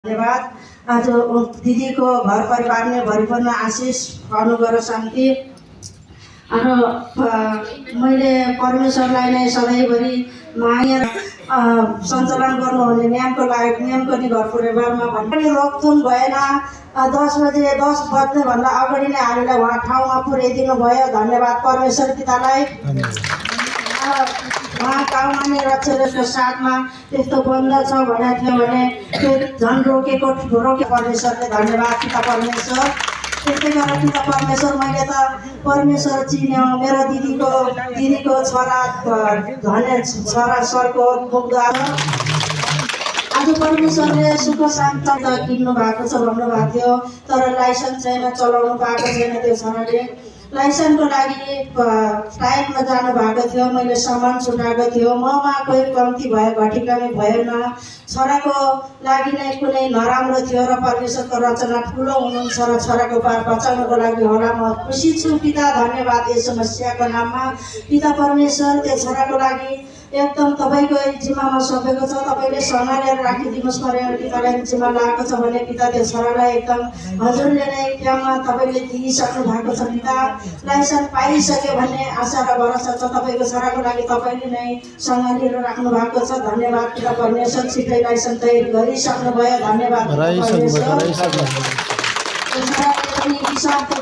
धन्यवाद। आज दिदीको घर परिवारले भरिपूर्ण आशिष पाउनु शान्ति र मैले परमेश्वरलाई नै सधैँभरि माया सञ्चालन गर्नुहुने नियमको नि घर परिवारमा भन्ने रोकथुम भएन। 10 बज्नुभन्दा अगाडि नै हामीलाई उहाँ ठाउँमा पुर्याइदिनु भयो। धन्यवाद परमेश्वर पितालाई। उहाँ गाउँमा नै रक्षकको साथमा त्यस्तो बन्द छ भनेको थियो भने त्यो झन् रोके परमेश्वरले। धन्यवाद पिता परमेश्वर। त्यस्तै गरेर पिता परमेश्वर मैले त परमेश्वर चिन्यो। मेरो दिदीको छोरा छोरा सरको मुखद्वारा आज परमेश्वरले सुख शान्त किन्नु भएको छ भन्नुभएको थियो, तर लाइसेन्स छैन, चलाउनु पाएको छैन। त्यो छोराले लाइसेन्सको लागि टाइममा जानु भएको थियो। मैले सामान छुटाएको थियो। ममा कोही कम्ती भयो, घटी कमी भएन। छोराको लागि नै कुनै नराम्रो थियो र परमेश्वरको रचना ठुलो हुनुहुन्छ र छोराको पार बचाउनको लागि होला। म खुसी छु पिता। धन्यवाद यस समस्याको नाममा पिता परमेश्वर। त्यो छोराको लागि एकदम तपाईँको जिम्मामा सकेको छ। तपाईँले सम्हालेर राखिदिनुहोस्। पर्यावरण पितालाई जिम्मा लागेको छ भने पिता त्यो छोरालाई एकदम हजुरले नै त्यहाँ तपाईँले दिइसक्नु भएको छ पिता। लाइसेन्स पाइसक्यो भन्ने आशा र भरोसा छ तपाईँको छोराको लागि। तपाईँले नै सम्हालेर राख्नु भएको छ। धन्यवाद पिता परमेश्वर। छिट्टै लाइसेन्स तयारी गरिसक्नुभयो। धन्यवाद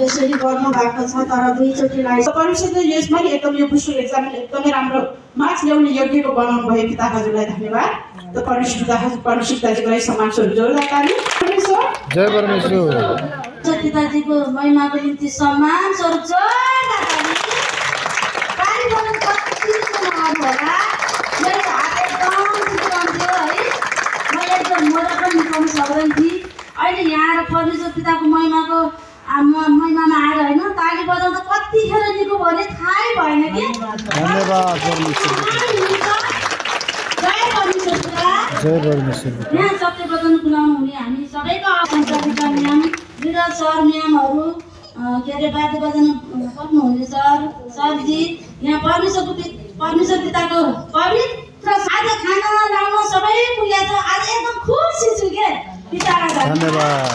बेसरी गर्नु भएको छ, तर दुईचोटि लाइसेन्स परमेश्वरले यसमा एकदम यो पुस्तक एक्जाम एकदमै राम्रो मार्क्स ल्याउने योग्यको बनाउनु भयो पिता हजुरलाई। धन्यवाद। त परमेश्वर दाजुलाई सम्मान स्वरूप जोरदार ताली। जय परमेश्वर। पिताजीको महिमाको निम्ति सम्मान स्वरूप जोरदार ताली। गर्नु कति सुनाउनु होला। मेरो हात एकदम चित्राउँथ्यो है। मैले एकदम मोरा पनि निकाउनु सक्दैन थिएँ। अहिले यहाँ आएर परमेश्वर पिताको महिमामा आएर होइन ताली बजाउँदा कतिखेर निको भने थाहै भएन कि। धन्यवाद परमेश्वर। जय परमेश्वर पिता। जय परमेश्वर। यहाँ सत्य वचन खुलाउनु हुने हामी सबैको आकाङ्क्षा म्याम, विराज सर म्यामहरू के अरे वाद्य बजाउन सक्नुहुने सरजी, यहाँ परमेश्वर पिताको पवित्र आज खाना लाउन सबै पुगेको छ। आज एकदम खुसी छु के पितालाई धन्यवाद।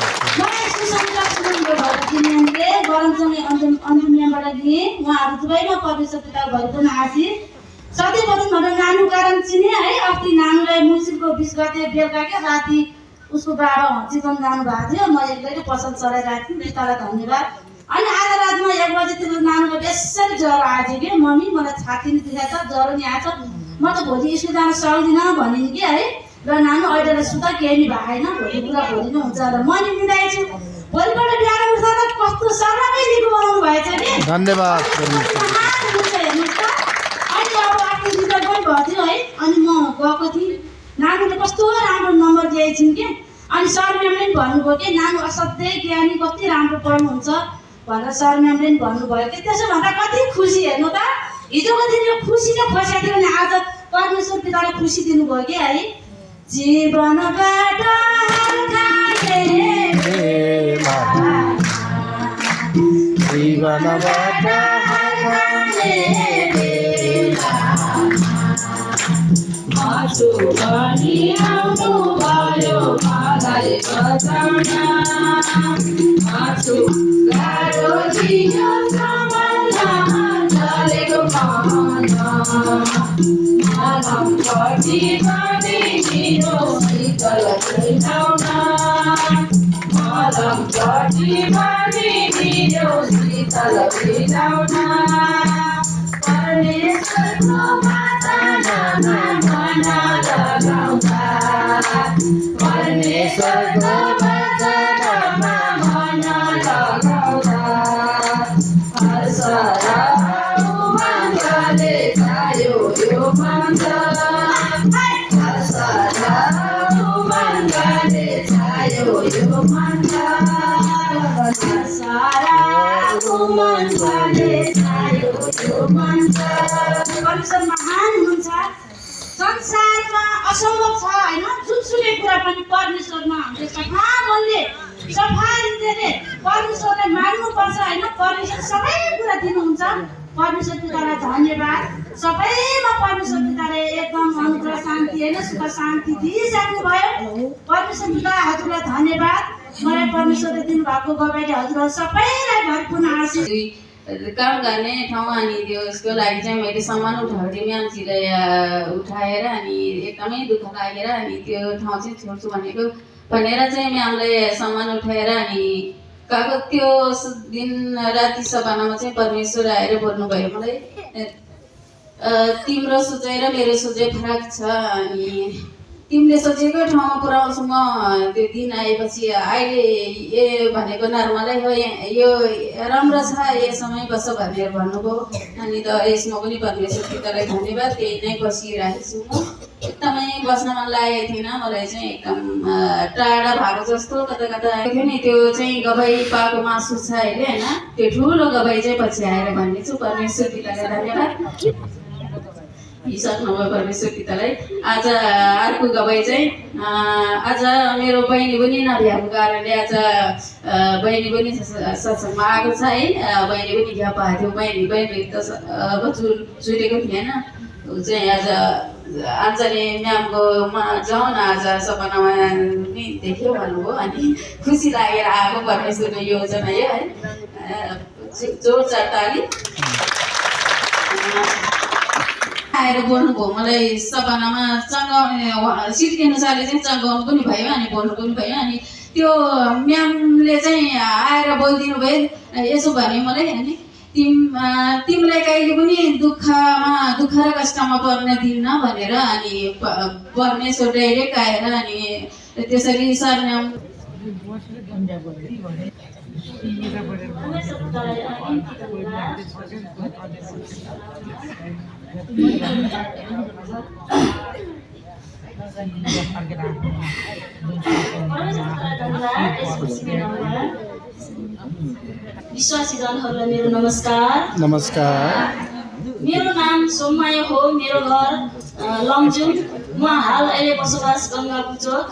गरमसँगै अन्तिमबाट दिएँ। उहाँहरू दुवैमा परमेश्वर पिता भरिपूर्ण आशिष सधैँ वचन भनेर नानु कारण चिने है। अस्ति नानुलाई मुसिलको 20 गते बेलुका क्या राति उसको बाबा चिकन जानु भएको थियो। म एक्लै पसल चलाइरहेको थिएँ। पितालाई धन्यवाद। अनि आज रातमा 1 बजीतिर नानुलाई बेसरी ज्वरो आएछ कि मम्मी मलाई छाती नि दुखेको छ, ज्वरो नि आएछ, म त भोलि स्कुल जान सक्दिनँ भनिन् कि है। र नानु अहिले सुता केही नि भएन, भोलि कुरा भोलि नै हुन्छ र म नि मिलाइछु। भोलिपल्ट बिहान उठ्दा त कस्तो सरमै निको बनाउनु भएछ कि। धन्यवाद हेर्नुहोस् त। अहिले अब आफ्नो जिल्ला पनि भएको थियो है। अनि म गएको थिएँ। नानुले कस्तो राम्रो नम्बर दिएछिन् कि। अनि सर म्यामले पनि भन्नुभयो कि नानु असाध्यै ज्ञानी, कति राम्रो पढ्नुहुन्छ भनेर सर म्यामले पनि भन्नुभयो कि। त्यसो भन्दा कति खुसी। हेर्नु त हिजोको दिन यो खुसीले खोसेको थियो भने आज परमेश्वर पिताले खुसी दिनुभयो कि है। जीवनबाट परमेश्वर महान हुनुहुन्छ। संसारमा असम्भव छ होइन। जुनसुकै कुरा पनि परमेश्वरमा हामीले सफा मनले सफा हृदयले परमेश्वरलाई माग्नुपर्छ होइन। परमेश्वर सबै कुरा दिनुहुन्छ। परमेश्वर पितालाई धन्यवाद। सबैमा परमेश्वर पिताले एकदम अनुग्रह शान्ति होइन सुख शान्ति दिइसक्नु भयो। परमेश्वर पिता हजुरलाई धन्यवाद। मलाई परमेश्वरले दिनुभएको गवाईले हजुरहरू सबैलाई भरिपूर्ण आशिष। काम गर्ने ठाउँ अनि त्यसको लागि चाहिँ मैले सामान उठाएको थिएँ म्यामजीलाई उठाएर अनि एकदमै दुःख लागेर अनि त्यो ठाउँ चाहिँ छोड्छु भनेर चाहिँ म्यामलाई सामान उठाएर अनि गएको। त्यो दिन राति सभानामा चाहिँ परमेश्वर आएर बोल्नुभयो मलाई, तिम्रो सोचाइ र मेरो सोचाइ फरक छ अनि तिमीले सोचेको ठाउँमा पुऱ्याउँछु म। त्यो दिन आएपछि अहिले ए भनेको नर्मलै हो, यो राम्रो छ, यो समय बस्छ भनेर भन्नुभयो। अनि त यसमा पनि परमेश्वर पितालाई धन्यवाद। त्यही नै बसिरहेको छु म। एकदमै बस्न मन लागेको थिएन मलाई चाहिँ, एकदम टाढा भएको जस्तो कता कता आएको थियो नि। त्यो चाहिँ गवाई पाएको मासु छ अहिले होइन, त्यो ठुलो गवाई चाहिँ पछि आएर भन्नेछु। परमेश्वर पितालाई धन्यवाद। सक्नुभयो परमेश्वर पितालाई। आज अर्को गवाई चाहिँ आज मेरो बहिनी पनि नभ्याएको कारणले आज बहिनी पनि सत्सङ्गमा आएको छ है। बहिनी पनि घ्या पाएको थियो, बहिनी त अब जुरेको थिएन। ऊ चाहिँ आज नि म्यामकोमा जाउँ न आज सपनामा नि देख्यो भन्नुभयो अनि खुसी लागेर आएको परमेश्वरको योजना यो है। जोडदार ताली आएर बोल्नुभयो मलाई सपनामा चङ्गाउने सिटी अनुसारले चाहिँ चङ्गाउनु पनि भयो अनि बोल्नु पनि भयो। अनि त्यो म्यामले चाहिँ आएर बोलिदिनु भयो यसो भने मलाई अनि तिमीलाई कहिले पनि दुःख र कष्टमा पर्न दिन्न भनेर अनि परमेश्वर डाइरेक्ट आएर अनि त्यसरी सरनाम विश्वासी जनहरूलाई मेरो नमस्कार। मेरो नाम सोममाया हो। मेरो घर लमजुङ। म हाल अहिले बसोबास गङ्गापुर चोक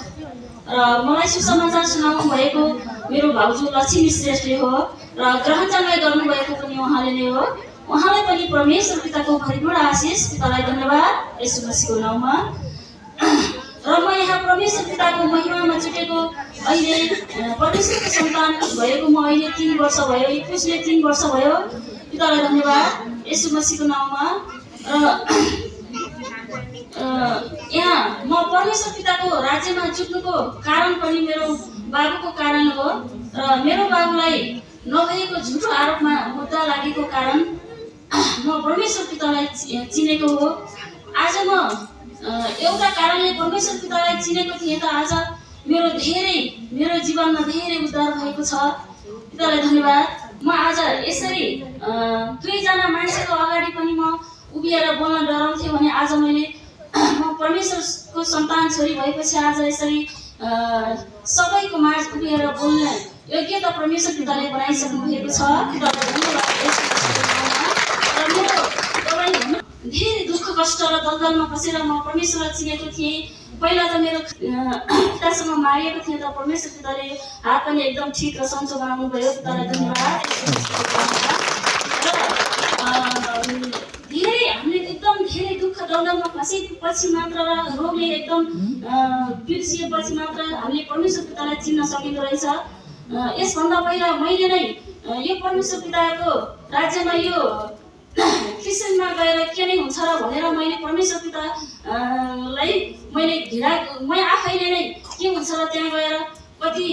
र मलाई सुसमाचार सुनाउनु भएको मेरो भाउजू लक्ष्मी श्रेष्ठले हो र ग्रहण जन्माइ गर्नुभएको पनि उहाँले नै हो। उहाँलाई पनि परमेश्वर पिताको भरिपूर्ण आशिष। पितालाई धन्यवाद यसु मसीहको नाउँमा। र म यहाँ परमेश्वर पिताको महिमामा जुटेको अहिले परमेश्वरको सन्तान भएको म अहिले 3 वर्ष भयो। 21ले 3 वर्ष भयो। पितालाई धन्यवाद यसु मसीहको नाउँमा। र यहाँ म परमेश्वर पिताको राज्यमा जुट्नुको कारण पनि मेरो बाबुको कारण हो। र मेरो बाबुलाई नभएको झुटो आरोपमा मुद्दा लागेको कारण म परमेश्वर पितालाई चिनेको हो। आज म एउटा कारणले परमेश्वर पितालाई चिनेको थिएँ त आज मेरो जीवनमा धेरै उद्धार भएको छ। पितालाई धन्यवाद। म आज यसरी 2 जना मान्छेको अगाडि पनि म उभिएर बोल्न डराउँथेँ भने आज मैले म परमेश्वरको सन्तान छोरी भएपछि आज यसरी सबैको माझ उभिएर बोल्ने योग्यता परमेश्वर पिताले बनाइसक्नु भएको छ। पितालाई धन्यवाद। धेरै दुःख कष्ट र दलदलमा फसेर म परमेश्वरलाई चिनेको थिएँ। पहिला त मेरो पितासँग मारिएको थिएँ त परमेश्वर पिताले हात पनि एकदम ठिक र सन्चो बनाउनु भयो। पितालाई धन्यवाद। हामीले एकदम धेरै दुःख दलदलमा फसेपछि मात्र र रोगले एकदम पिर्सिएपछि मात्र हामीले परमेश्वर पितालाई चिन्न सकिँदो रहेछ। यसभन्दा पहिला मैले नै यो परमेश्वर पिताको राज्यमा यो क्रिस्चियनमा गएर के नै हुन्छ र भनेर मैले परमेश्वर पितालाई मैं आफैले नै के हुन्छ र त्यहाँ गएर कति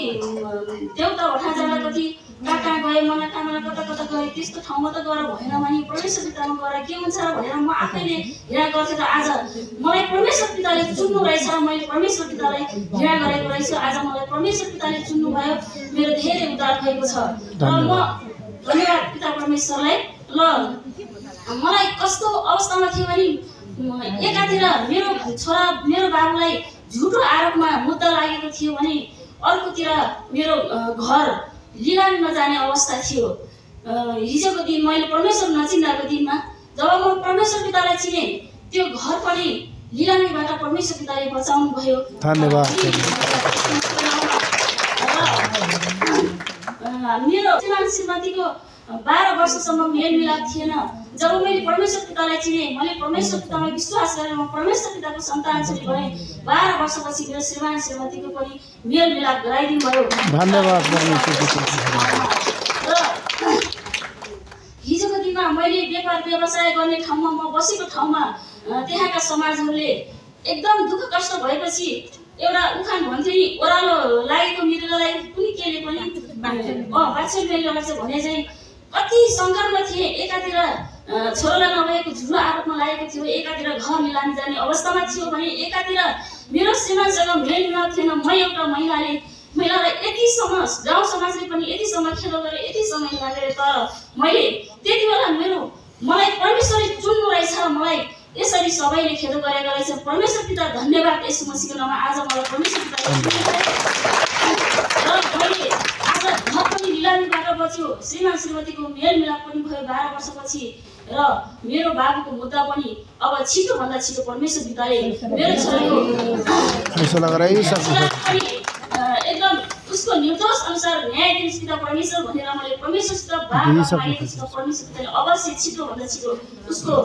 देउता भट्टा जाँदा कति कहाँ गएँ मलाई कता गएँ त्यस्तो ठाउँमा त गएर भएन भने परमेश्वर पितामा गएर के हुन्छ र भनेर म आफैले घृणा गर्थेँ। त आज मलाई परमेश्वर पिताले चुन्नु रहेछ र मैले परमेश्वर पितालाई घृणा गरेको रहेछु। आज मलाई परमेश्वर पिताले चुन्नु भयो। मेरो धेरै उद्धार भएको छ र म धन्यवाद पिता परमेश्वरलाई। ल मलाई कस्तो अवस्थामा थियो भने एकातिर मेरो बाबुलाई झुटो आरोपमा मुद्दा लागेको थियो भने अर्कोतिर मेरो घर लिलामीमा जाने अवस्था थियो। हिजोको दिन मैले परमेश्वर नचिन्दाको दिनमा जब म परमेश्वर पितालाई चिने त्यो घर पनि लिलामीबाट परमेश्वर पिताले बचाउनु भयो। धन्यवाद। मेरो श्रीमतीको 12 वर्षसम्म मेलमिलाप थिएन। जब मैले परमेश्वर पितालाई चिने, मैले परमेश्वर पितामा विश्वास गरेर म परमेश्वर पिताको सन्तान चाहिँ भएँ, 12 वर्षपछि मेरो श्रीमान श्रीमतीको पनि मेलमिलाप गराइदिनु भयो। धन्यवाद परमेश्वर। र हिजोको दिनमा मैले व्यापार व्यवसाय गर्ने ठाउँमा, म बसेको ठाउँमा त्यहाँका समाजहरूले एकदम दुःख कष्ट भएपछि एउटा उखान भन्थ्यो नि, ओह्रालो लागेको मृगलाई कुनै केले पनि बाछुरीले लगाउँछ भने चाहिँ कति सङ्कटमा थिए। एकातिर छोरालाई नभएको झुलो आरोपमा लागेको थियो, एकातिर घर मिलान जाने अवस्थामा थियो भने एकातिर मेरो श्रीमानसँग मेलमिलाप थिएन। म एउटा महिलालाई यतिसम्म गाउँ समाजले पनि यतिसम्म खेलो गरे, यतिसम्म लागेर, तर मैले त्यति बेला मलाई परमेश्वरले चुन्नु रहेछ, मलाई यसरी सबैले खेदो गरेको रहेछ। परमेश्वर पिता धन्यवाद यीशु मसीहको नाममा आज मलाई परमेश्वर पिताले र मैले आज घर पनि निलामीबाट बच्यो, श्रीमान श्रीमतीको मेलमिलाप पनि भयो 12 वर्षपछि, र मेरो बाबुको मुद्दा पनि अब छिटोभन्दा छिटो परमेश्वर पिताले मेरो छोराको एकदम उसको निर्दोष अनुसार न्याय दिनुहोस् पिता परमेश्वर भनेर मैले परमेश्वरसित बाबा मागेको छु। परमेश्वर पिताले अवश्य छिटोभन्दा छिटो उसको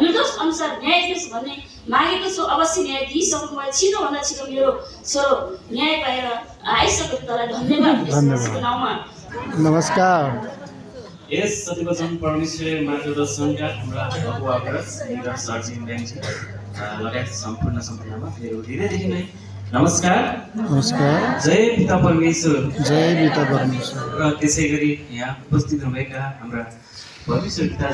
निर्दोष अनुसार न्याय दिनुहोस् भन्ने मागेको छु। अवश्य न्याय दिइसक्नु भयो। छिटोभन्दा छिटो मेरो छोरो न्याय पाएर आइसक्यो। पितालाई धन्यवाद यीशुको नाममा। नमस्कार। यस सत्यवचन परमेश्वर मार्गदर्शनका हाम्रा अगुवाबाट सर्जिङ ब्याङ्क लगायत सम्पूर्णमा मेरो हृदयदेखि नै नमस्कार। नमस्कार। जय पिता परमेश्वर। जय पिता परमेश्वर। र त्यसै गरी यहाँ उपस्थित हुनुभएका हाम्रा परमेश्वर पिता